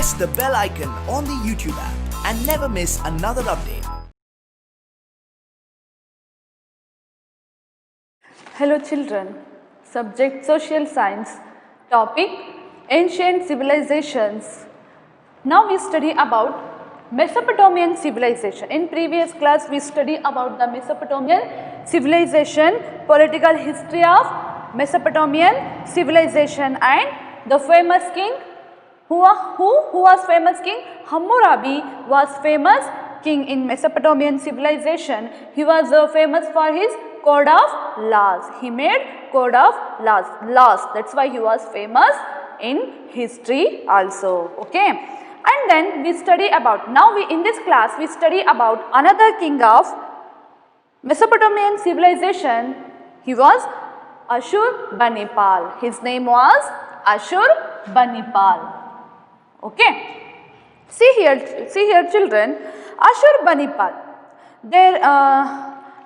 press the bell icon on the YouTube app and never miss another update. Hello children, subject social science, topic ancient civilizations. Now we study about Mesopotamian civilization. In previous class we study about the Mesopotamian civilization, political history of Mesopotamian civilization and the famous king who was famous king? Hammurabi was famous king in Mesopotamian civilization. He was famous for his code of laws. He made code of laws. That's why he was famous in history also. Okay. And then we study about, in this class we study about another king of Mesopotamian civilization. He was Ashurbanipal. His name was Ashurbanipal. Okay. See here children, Ashurbanipal. Their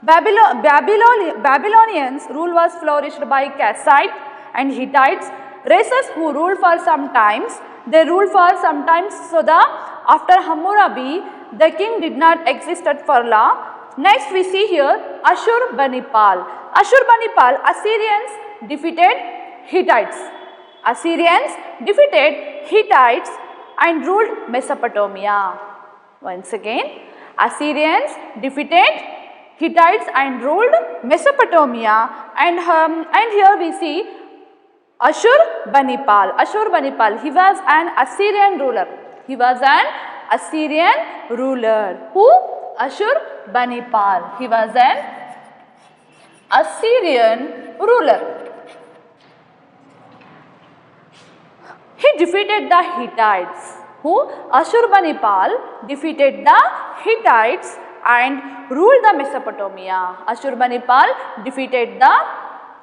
Babylonians rule was flourished by Kassite and Hittites, races who ruled for some times. They ruled for some time, so after Hammurabi, the king did not exist for long. Next we see here Ashurbanipal. Ashurbanipal, Assyrians defeated Hittites. Assyrians defeated Hittites and ruled Mesopotamia. Once again, Assyrians defeated Hittites and ruled Mesopotamia, and here we see Ashurbanipal. Ashurbanipal, he was an Assyrian ruler. He was an Assyrian ruler. Who? Ashurbanipal. He was an Assyrian ruler. He defeated the Hittites. Who? Ashurbanipal defeated the Hittites and ruled the Mesopotamia. Ashurbanipal defeated the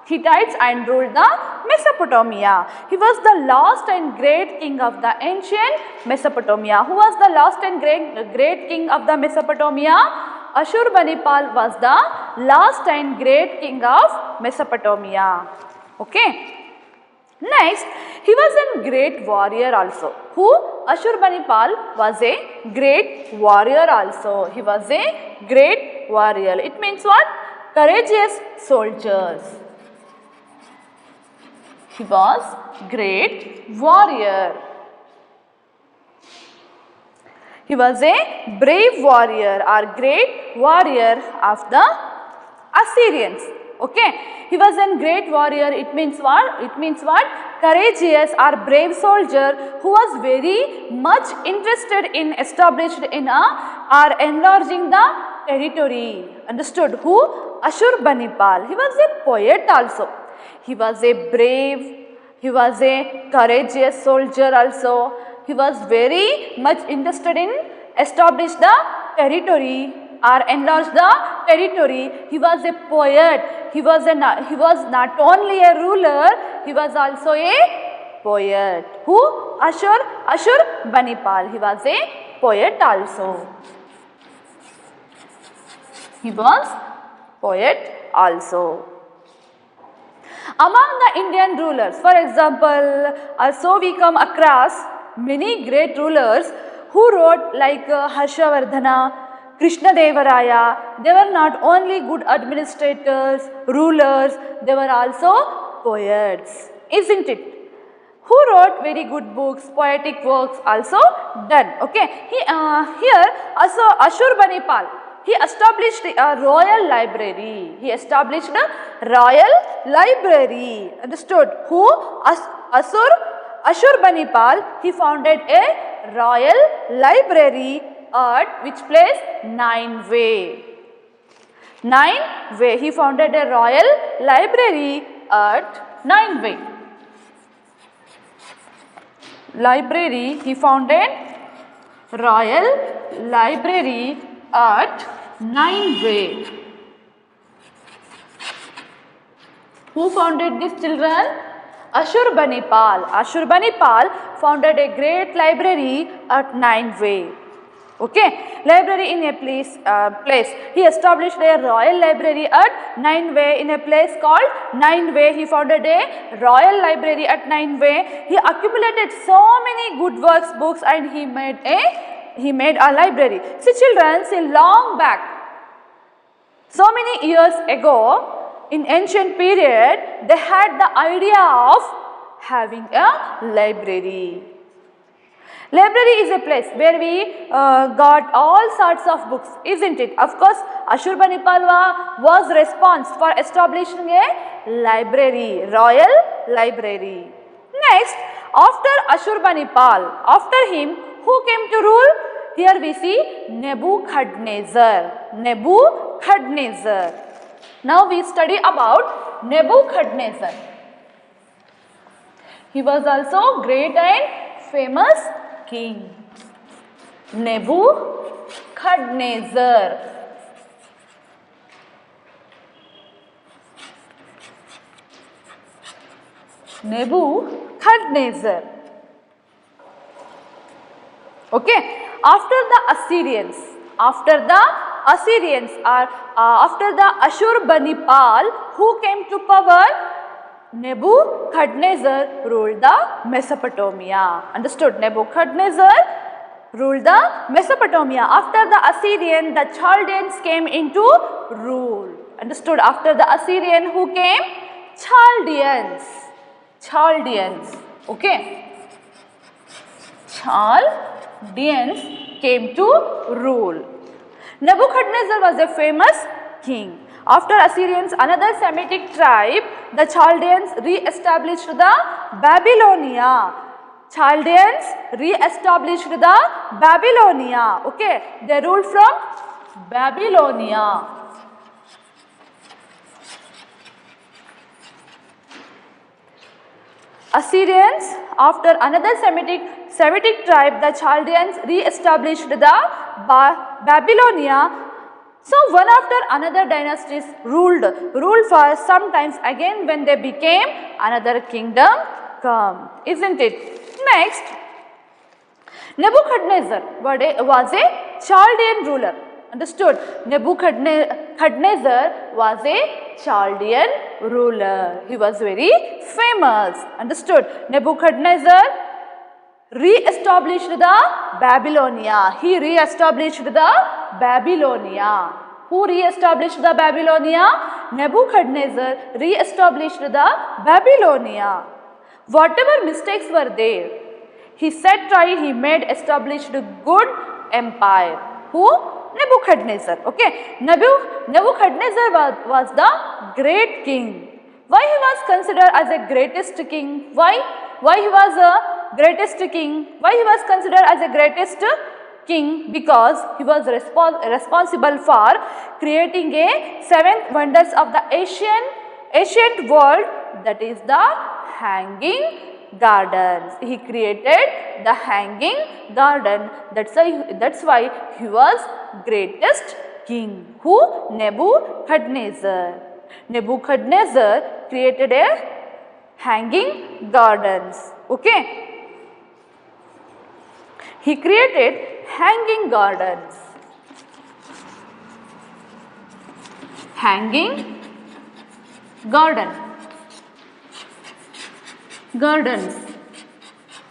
Hittites and ruled the Mesopotamia. He was the last and great king of the ancient Mesopotamia. Who was the last and great king of the Mesopotamia? Ashurbanipal was the last and great king of Mesopotamia. Okay. Next, he was a great warrior also. Who? Ashurbanipal was a great warrior also. He was a great warrior. It means what? Courageous soldiers. He was great warrior. He was a brave warrior or great warrior of the Assyrians. Okay. He was a great warrior. It means what? It means what? Courageous or brave soldier who was very much interested in enlarging the territory. Understood? Who? Ashurbanipal. He was a poet also. He was a brave, he was a courageous soldier also. He was very much interested in establish the territory or enlarge the territory. He was a poet. He was not only a ruler, he was also a poet. Who? Ashurbanipal. He was a poet also. He was poet also. Among the Indian rulers, for example, so we come across many great rulers who wrote like Harshavardhana, Krishnadevaraya. They were not only good administrators, rulers, they were also poets, isn't it? Who wrote very good books, poetic works also done. Okay, here also Ashurbanipal. He established a royal library. He established a royal library. Understood? Who? Ashurbanipal. He founded a royal library at which place? Nineveh. Nineveh. He founded a royal library at Nineveh. Library. He founded royal library at Nineveh. Who founded this, children? Ashurbanipal. Ashurbanipal founded a great library at Nineveh. Okay, library in a place. He established a royal library at Nineveh in a place called Nineveh. He founded a royal library at Nineveh. He accumulated so many good works, books, and he made a library. See children, see long back, so many years ago, in ancient period, they had the idea of having a library. Library is a place where we got all sorts of books, isn't it? Of course, Ashurbanipal was responsible for establishing a library, royal library. Next, after Ashurbanipal, after him, who came to rule? Here we see Nebuchadnezzar. Nebuchadnezzar. Now we study about Nebuchadnezzar. He was also great and famous king. Nebuchadnezzar. Nebuchadnezzar. Okay. After the Assyrians or after the Ashurbanipal, who came to power? Nebuchadnezzar ruled the Mesopotamia. Understood? Nebuchadnezzar ruled the Mesopotamia. After the Assyrian, the Chaldeans came into rule. Understood? After the Assyrian, who came? Chaldeans. Okay. Chaldeans came to rule. Nebuchadnezzar was a famous king. After Assyrians, another Semitic tribe, the Chaldeans re-established the Babylonia. Okay, they ruled from Babylonia. Assyrians, after another Semitic tribe, the Chaldeans re-established the Babylonia. So one after another dynasties ruled for sometimes again when they became another kingdom come, isn't it? Next, Nebuchadnezzar was a Chaldean ruler. Understood? Nebuchadnezzar was a Chaldean ruler. He was very famous. Understood? Nebuchadnezzar re-established the Babylonia. He re-established the Babylonia. Who re-established the Babylonia? Nebuchadnezzar re-established the Babylonia. Whatever mistakes were there, he set right, he established a good empire. Who? Nebuchadnezzar. Okay. Nebuchadnezzar was the great king. Why he was considered as a greatest king? Why he was a greatest king? Why he was considered as a greatest king? Because he was responsible for creating a 7 wonders of the ancient world, that is the hanging gardens. He created the hanging garden. That's why he was greatest king. Who? Nebuchadnezzar. Nebuchadnezzar created a hanging gardens. Okay. He created hanging gardens. Hanging gardens.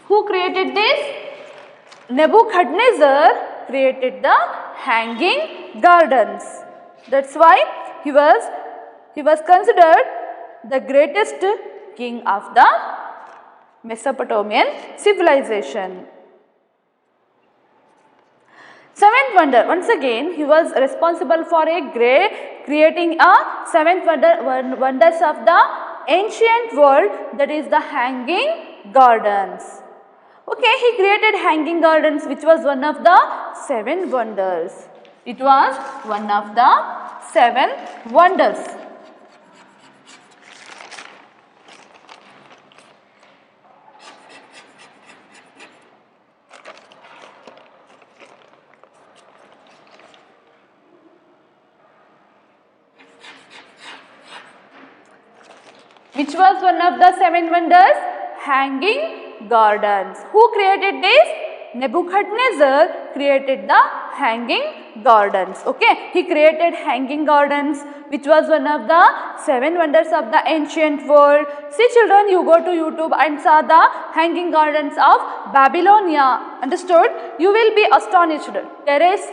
Who created this? Nebuchadnezzar created the hanging gardens. That's why he was considered the greatest king of the Mesopotamian civilization. 7th wonder, once again he was responsible for creating a 7th wonders of the ancient world, that is the hanging gardens. Okay, he created hanging gardens, which was one of the 7 wonders. It was one of the 7 wonders. Which was one of the 7 wonders? Hanging gardens. Who created this? Nebuchadnezzar created the hanging gardens. Okay, he created hanging gardens, which was one of the 7 wonders of the ancient world. See children, you go to YouTube and saw the hanging gardens of Babylonia. Understood? You will be astonished. Terrace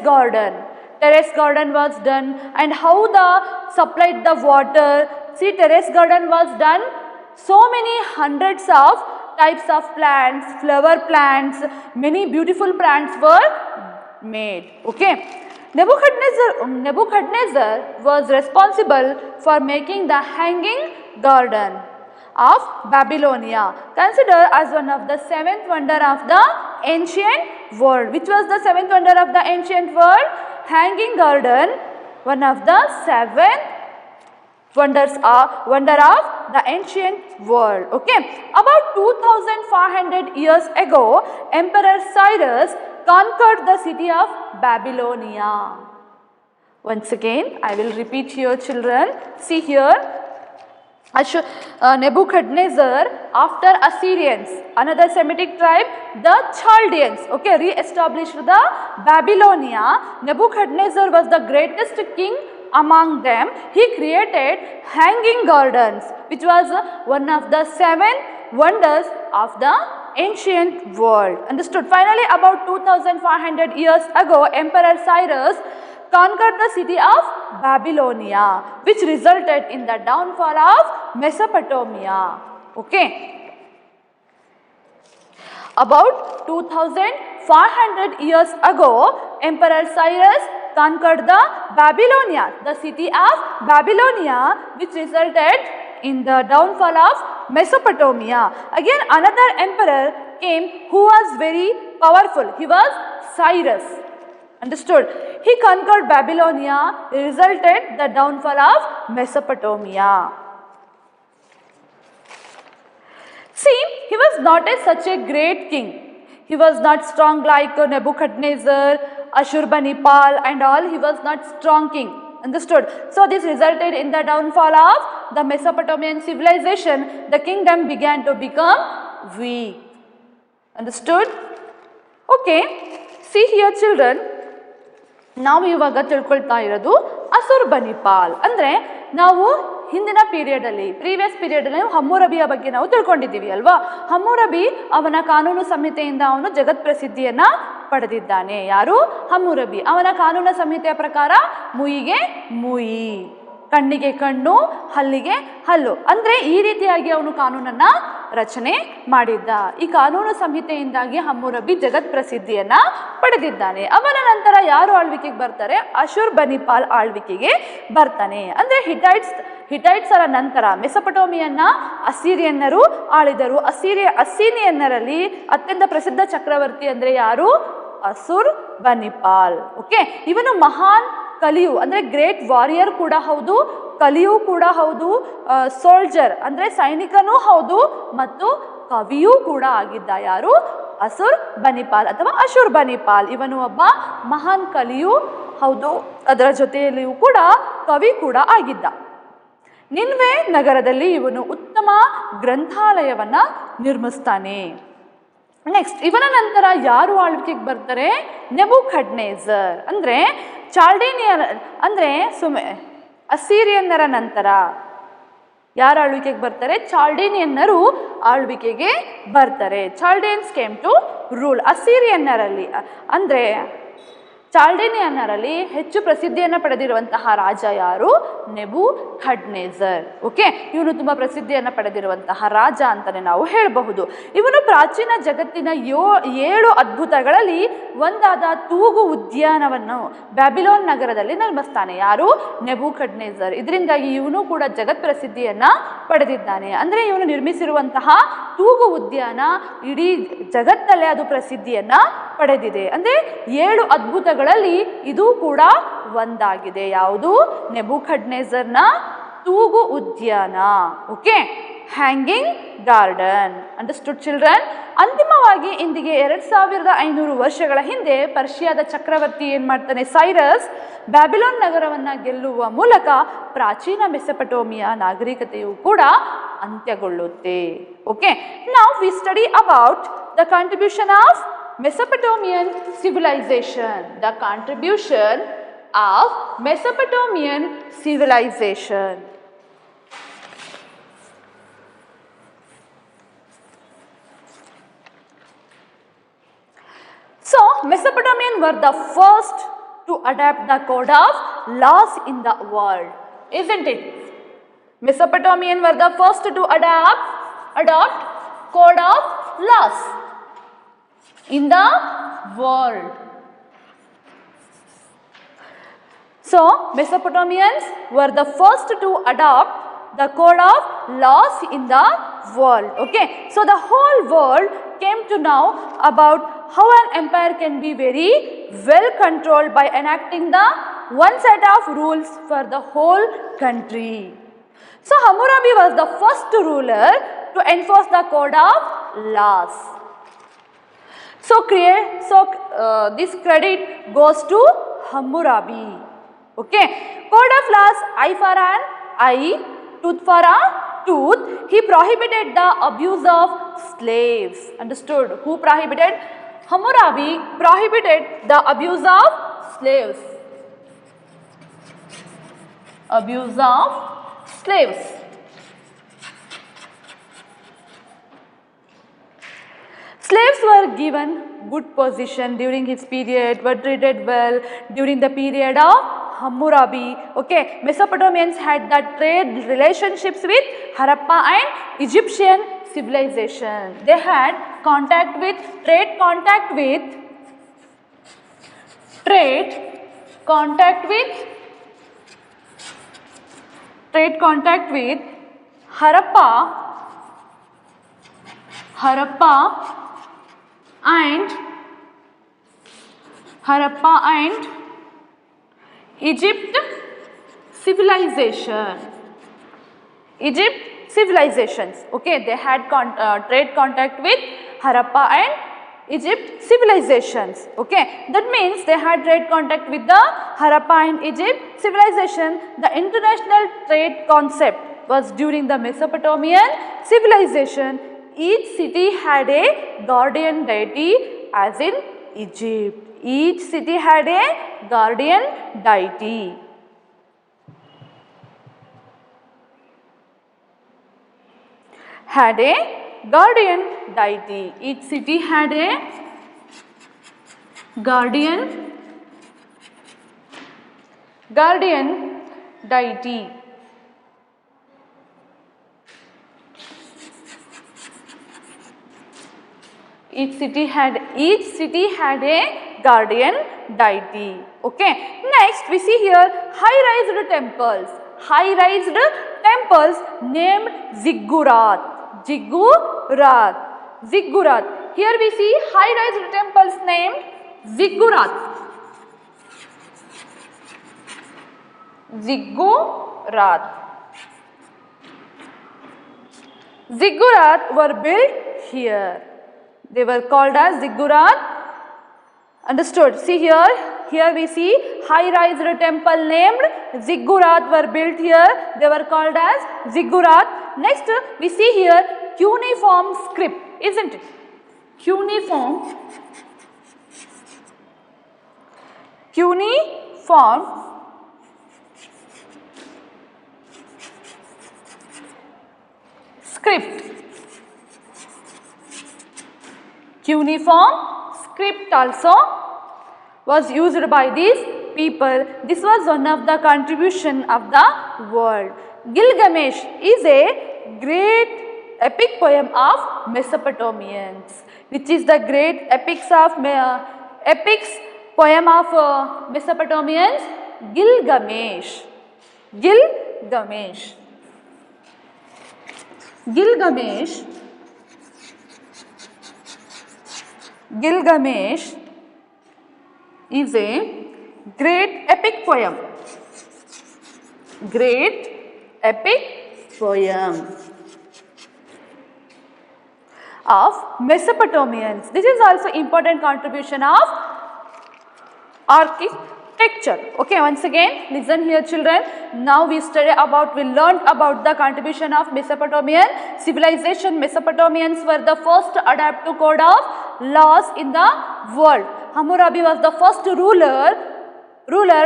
garden was done, and how the supplied the water. See, terrace garden was done. So many hundreds of types of plants, flower plants, many beautiful plants were made. Okay. Nebuchadnezzar was responsible for making the hanging garden of Babylonia, considered as one of the 7th wonder of the ancient world. Which was the 7th wonder of the ancient world? Hanging garden, one of the 7 wonder of the ancient world. Okay, about 2500 years ago, Emperor Cyrus conquered the city of Babylonia. Once again, I will repeat here children. See here, Nebuchadnezzar, after Assyrians, another Semitic tribe, the Chaldeans, okay, re-established the Babylonia. Nebuchadnezzar was the greatest king among them. He created hanging gardens, which was one of the 7 wonders of the ancient world. Understood? Finally, about 2500 years ago, Emperor Cyrus conquered the city of Babylonia, which resulted in the downfall of Mesopotamia. Okay. About 2500 years ago, Emperor Cyrus conquered the Babylonia, the city of Babylonia, which resulted in the downfall of Mesopotamia. Again, another emperor came who was very powerful. He was Cyrus. Understood? He conquered Babylonia, resulted the downfall of Mesopotamia. See, he was not such a great king. He was not strong like Nebuchadnezzar, Ashurbanipal and all. He was not strong king. Understood? So this resulted in the downfall of the Mesopotamian civilization. The kingdom began to become weak. Understood? Okay. See here children, ನಾವು ಇವಾಗ ತಿಳ್ಕೊಳ್ತಾ ಇರೋದು ಅಸುರ್ಬನಿಪಾಲ್. ಅಂದರೆ ನಾವು ಹಿಂದಿನ previous ಪೀರಿಯಡಲ್ಲಿ ಹಮ್ಮುರಬಿಯ ಬಗ್ಗೆ ನಾವು ತಿಳ್ಕೊಂಡಿದ್ದೀವಿ ಅಲ್ವಾ. ಹಮ್ಮುರಬಿ ಅವನ ಕಾನೂನು ಸಂಹಿತೆಯಿಂದ ಅವನು ಜಗತ್ ಪ್ರಸಿದ್ಧಿಯನ್ನ ಪಡೆದಿದ್ದಾನೆ. ಯಾರು? ಹಮ್ಮುರಬಿ. ಅವನ ಕಾನೂನು ಸಂಹಿತೆಯ ಪ್ರಕಾರ ಮುಯಿಗೆ ಮುಯಿ, ಕಣ್ಣಿಗೆ ಕಣ್ಣು, ಹಲ್ಲಿಗೆ ಹಲ್ಲು, ಅಂದರೆ ಈ ರೀತಿಯಾಗಿ ಅವನು ಕಾನೂನನ್ನ ರಚನೆ ಮಾಡಿದ್ದ. ಈ ಕಾನೂನು ಸಂಹಿತೆಯಿಂದಾಗಿ ಹಮ್ಮುರಬಿ ಜಗತ್ ಪ್ರಸಿದ್ಧಿಯನ್ನ ಪಡೆದಿದ್ದಾನೆ. ಅವನ ನಂತರ ಯಾರು ಆಳ್ವಿಕೆಗೆ ಬರ್ತಾರೆ? ಅಶುರ್ಬನಿಪಾಲ್ ಆಳ್ವಿಕೆಗೆ ಬರ್ತಾನೆ. ಅಂದರೆ ಹಿಟೈಟ್ಸರ ನಂತರ ಮೆಸೊಪಟೋಮಿಯನ್ನ ಅಸ್ಸೀರಿಯನ್ನರು ಆಳಿದರು. ಅಸ್ಸೀರಿಯನ್ನರಲ್ಲಿ ಅತ್ಯಂತ ಪ್ರಸಿದ್ಧ ಚಕ್ರವರ್ತಿ ಅಂದರೆ ಯಾರು? ಅಸುರ್ಬನಿಪಾಲ್. ಓಕೆ, ಇವನು ಮಹಾನ್ ಕಲಿಯು ಅಂದರೆ ಗ್ರೇಟ್ ವಾರಿಯರ್ ಕೂಡ ಹೌದು, ಕಲಿಯೂ ಕೂಡ ಹೌದು, ಸೋಲ್ಜರ್ ಅಂದರೆ ಸೈನಿಕನೂ ಹೌದು ಮತ್ತು ಕವಿಯೂ ಕೂಡ ಆಗಿದ್ದ. ಯಾರು? ಅಸುರ್ಬನಿಪಾಲ್ ಅಥವಾ ಅಶುರ್ಬನಿಪಾಲ್. ಇವನು ಒಬ್ಬ ಮಹಾನ್ ಕಲಿಯೂ ಹೌದು, ಅದರ ಜೊತೆಯಲ್ಲಿಯೂ ಕೂಡ ಕವಿ ಕೂಡ ಆಗಿದ್ದ. ನಿನ್ವೆ ನಗರದಲ್ಲಿ ಇವನು ಉತ್ತಮ ಗ್ರಂಥಾಲಯವನ್ನ ನಿರ್ಮಿಸ್ತಾನೆ. ನೆಕ್ಸ್ಟ್ ಇವನ ನಂತರ ಯಾರು ಆಳ್ವಿಕೆಗೆ ಬರ್ತಾರೆ? ನೆಬುಕಡ್ನೆಜರ್. ಅಂದರೆ ಚಾಲ್ಡೇನಿಯನ್ ಅಂದರೆ ಅಸ್ಸೀರಿಯನ್ನರ ನಂತರ ಯಾರು ಆಳ್ವಿಕೆಗೆ ಬರ್ತಾರೆ? ಚಾಲ್ಡೇನಿಯನ್ನರು ಆಳ್ವಿಕೆಗೆ ಬರ್ತಾರೆ. ಚಾಲ್ಡೇನ್ಸ್ ಕೇಮ್ ಟು ರೂಲ್. ಅಸ್ಸೀರಿಯನ್ನರಲ್ಲಿ ಅಂದರೆ ಚಾಲ್ಡೇನಿಯನ್ನರಲ್ಲಿ ಹೆಚ್ಚು ಪ್ರಸಿದ್ಧಿಯನ್ನು ಪಡೆದಿರುವಂತಹ ರಾಜ ಯಾರು? ನೆಬುಕಡ್ನೆಜರ್. ಓಕೆ, ಇವನು ತುಂಬ ಪ್ರಸಿದ್ಧಿಯನ್ನು ಪಡೆದಿರುವಂತಹ ರಾಜ ಅಂತಲೇ ನಾವು ಹೇಳಬಹುದು. ಇವನು ಪ್ರಾಚೀನ ಜಗತ್ತಿನ 7 ಅದ್ಭುತಗಳಲ್ಲಿ ಒಂದಾದ ತೂಗು ಉದ್ಯಾನವನ್ನು ಬ್ಯಾಬಿಲೋನ್ ನಗರದಲ್ಲಿ ನಿರ್ಮಿಸ್ತಾನೆ. ಯಾರು? ನೆಬುಕಡ್ನೆಜರ್. ಇದರಿಂದಾಗಿ ಇವನು ಕೂಡ ಜಗತ್ ಪ್ರಸಿದ್ಧಿಯನ್ನು ಪಡೆದಿದ್ದಾನೆ. ಅಂದರೆ ಇವನು ನಿರ್ಮಿಸಿರುವಂತಹ ತೂಗು ಉದ್ಯಾನ ಇಡೀ ಜಗತ್ತಲ್ಲೇ ಅದು ಪ್ರಸಿದ್ಧಿಯನ್ನು ಪಡೆದಿದೆ. ಅಂದರೆ 7 ಅದ್ಭುತಗಳಲ್ಲಿ ಇದು ಕೂಡ ಒಂದಾಗಿದೆ. ಯಾವುದು? ನೆಬುಕಡ್ನೆಜರ್ನ ತೂಗು ಉದ್ಯಾನ. Okay, hanging garden. Understood children? ಅಂತಿಮವಾಗಿ ಇಂದಿಗೆ 2500 ವರ್ಷಗಳ ಹಿಂದೆ ಪರ್ಷಿಯಾದ ಚಕ್ರವರ್ತಿ ಏನು ಮಾಡ್ತಾನೆ? ಸೈರಸ್ ಬ್ಯಾಬಿಲೋನ್ ನಗರವನ್ನು ಗೆಲ್ಲುವ ಮೂಲಕ ಪ್ರಾಚೀನ ಮೆಸೊಪಟೋಮಿಯಾ ನಾಗರಿಕತೆಯು ಕೂಡ ಅಂತ್ಯಗೊಳ್ಳುತ್ತೆ. Okay, now we study about the contribution of Mesopotamian civilization. The contribution of Mesopotamian civilization. So, Mesopotamians were the first to adapt the code of laws in the world, isn't it? Mesopotamians were the first to adopt code of laws in the world. So, Mesopotamians were the first to adopt the code of laws in the world. Okay. So, the whole world came to know about how an empire can be very well controlled by enacting the one set of rules for the whole country. So, Hammurabi was the first ruler to enforce the code of laws. So, this credit goes to Hammurabi. Okay. Code of laws, eye for an eye, tooth for a tooth. He prohibited the abuse of slaves. Understood? Who prohibited? Hammurabi prohibited the abuse of slaves. Abuse of slaves. Slaves were given good position during his period, were treated well during the period of Hammurabi. Okay, Mesopotamians had the trade relationships with Harappa and Egyptian civilization. They had trade contact with Harappa and Egypt civilizations. Okay, they had trade contact with Harappa and Egypt civilizations. Okay, that means they had trade contact with the Harappa and Egypt civilization. The international trade concept was during the Mesopotamian civilization. Each city had a guardian deity, as in Egypt. Each city had a guardian deity. Each city had a guardian deity. Each city had a guardian deity. Okay. Next we see here high-rise temples. High-rise temples named ziggurat. Here we see high-rise temples named ziggurat. Ziggurat were built here. They were called as ziggurat. Understood? See here we see high-rise temple named ziggurat were built here. They were called as ziggurat. Next we see here cuneiform script, isn't it? Cuneiform script. Cuneiform script also was used by these people. This was one of the contribution of the world. Gilgamesh is a great epic poem of Mesopotamians. Which is the great epics poem of Mesopotamians? Gilgamesh. Gilgamesh is a great epic poem. Of Mesopotamians. This is also important contribution of texture. Okay, once again, listen here children. Now we learned about the contribution of Mesopotamian civilization. Mesopotamians were the first to adapt to code of laws in the world. Hammurabi was the first ruler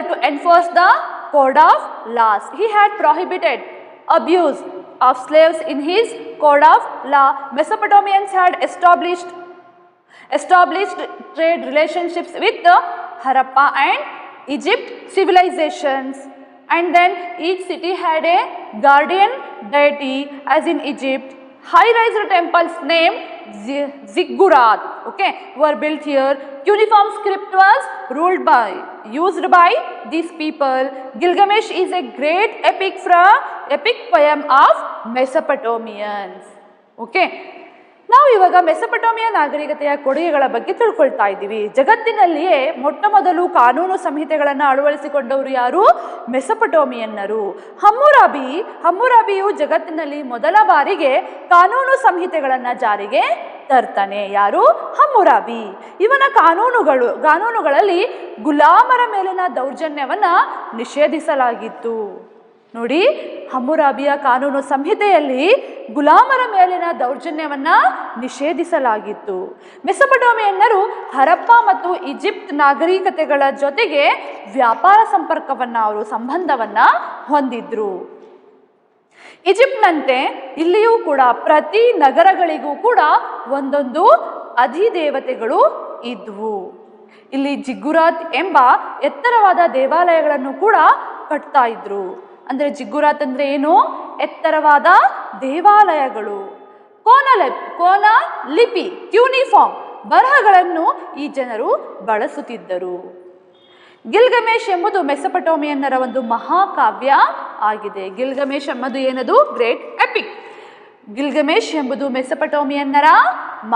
to enforce the code of laws. He had prohibited abuse of slaves in his code of law. Mesopotamians had established trade relationships with the Harappa and Egypt civilizations, and then each city had a guardian deity, as in Egypt. High-rise temples named ziggurat, okay, were built here. Cuneiform script was used by these people. Gilgamesh is a great epic poem of Mesopotamians. Okay. ನಾವು ಇವಾಗ ಮೆಸೊಪೊಟೇಮಿಯಾ ನಾಗರಿಕತೆಯ ಕೊಡುಗೆಗಳ ಬಗ್ಗೆ ತಿಳ್ಕೊಳ್ತಾ ಇದ್ದೀವಿ. ಜಗತ್ತಿನಲ್ಲಿಯೇ ಮೊಟ್ಟ ಮೊದಲು ಕಾನೂನು ಸಂಹಿತೆಗಳನ್ನು ಅಳವಡಿಸಿಕೊಂಡವರು ಯಾರು? ಮೆಸೊಪೊಟೇಮಿಯನ್ನರು. ಹಮ್ಮುರಾಬಿಯು ಜಗತ್ತಿನಲ್ಲಿ ಮೊದಲ ಬಾರಿಗೆ ಕಾನೂನು ಸಂಹಿತೆಗಳನ್ನು ಜಾರಿಗೆ ತರ್ತಾನೆ. ಯಾರು? ಹಮ್ಮುರಾಬಿ. ಇವನ ಕಾನೂನುಗಳಲ್ಲಿ ಗುಲಾಮರ ಮೇಲಿನ ದೌರ್ಜನ್ಯವನ್ನು ನಿಷೇಧಿಸಲಾಗಿತ್ತು. ನೋಡಿ, ಹಮ್ಮುರಾಬಿಯ ಕಾನೂನು ಸಂಹಿತೆಯಲ್ಲಿ ಗುಲಾಮರ ಮೇಲಿನ ದೌರ್ಜನ್ಯವನ್ನು ನಿಷೇಧಿಸಲಾಗಿತ್ತು. ಮೆಸೊಪೊಟೇಮಿಯನ್ನರು ಹರಪ್ಪ ಮತ್ತು ಈಜಿಪ್ಟ್ ನಾಗರಿಕತೆಗಳ ಜೊತೆಗೆ ವ್ಯಾಪಾರ ಸಂಬಂಧವನ್ನು ಹೊಂದಿದ್ರು. ಈಜಿಪ್ಟ್ನಂತೆ ಇಲ್ಲಿಯೂ ಕೂಡ ಪ್ರತಿ ನಗರಗಳಿಗೂ ಕೂಡ ಒಂದೊಂದು ಅಧಿದೇವತೆಗಳು ಇದ್ವು. ಇಲ್ಲಿ ಜಿಗ್ಗುರಾತ್ ಎಂಬ ಎತ್ತರವಾದ ದೇವಾಲಯಗಳನ್ನು ಕೂಡ ಕಟ್ತಾ ಇದ್ರು. ಅಂದರೆ ಜಿಗ್ಗುರಾತ್ ಅಂದರೆ ಏನು? ಎತ್ತರವಾದ ದೇವಾಲಯಗಳು. ಕೋನ ಲಿಪಿ, ಕ್ಯೂನಿಫಾರ್ಮ್ ಬರಹಗಳನ್ನು ಈ ಜನರು ಬಳಸುತ್ತಿದ್ದರು. ಗಿಲ್ಗಮೇಶ್ ಎಂಬುದು ಮೆಸೊಪೊಟೇಮಿಯನ್ನರ ಒಂದು ಮಹಾಕಾವ್ಯ ಆಗಿದೆ. ಗಿಲ್ಗಮೇಶ್ ಎಂಬುದು ಏನದು? Great EPIC. ಗಿಲ್ಗಮೇಶ್ ಎಂಬುದು ಮೆಸೊಪೊಟೇಮಿಯನ್ನರ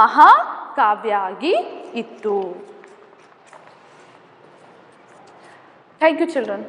ಮಹಾಕಾವ್ಯ ಆಗಿ ಇತ್ತು. Thank you children.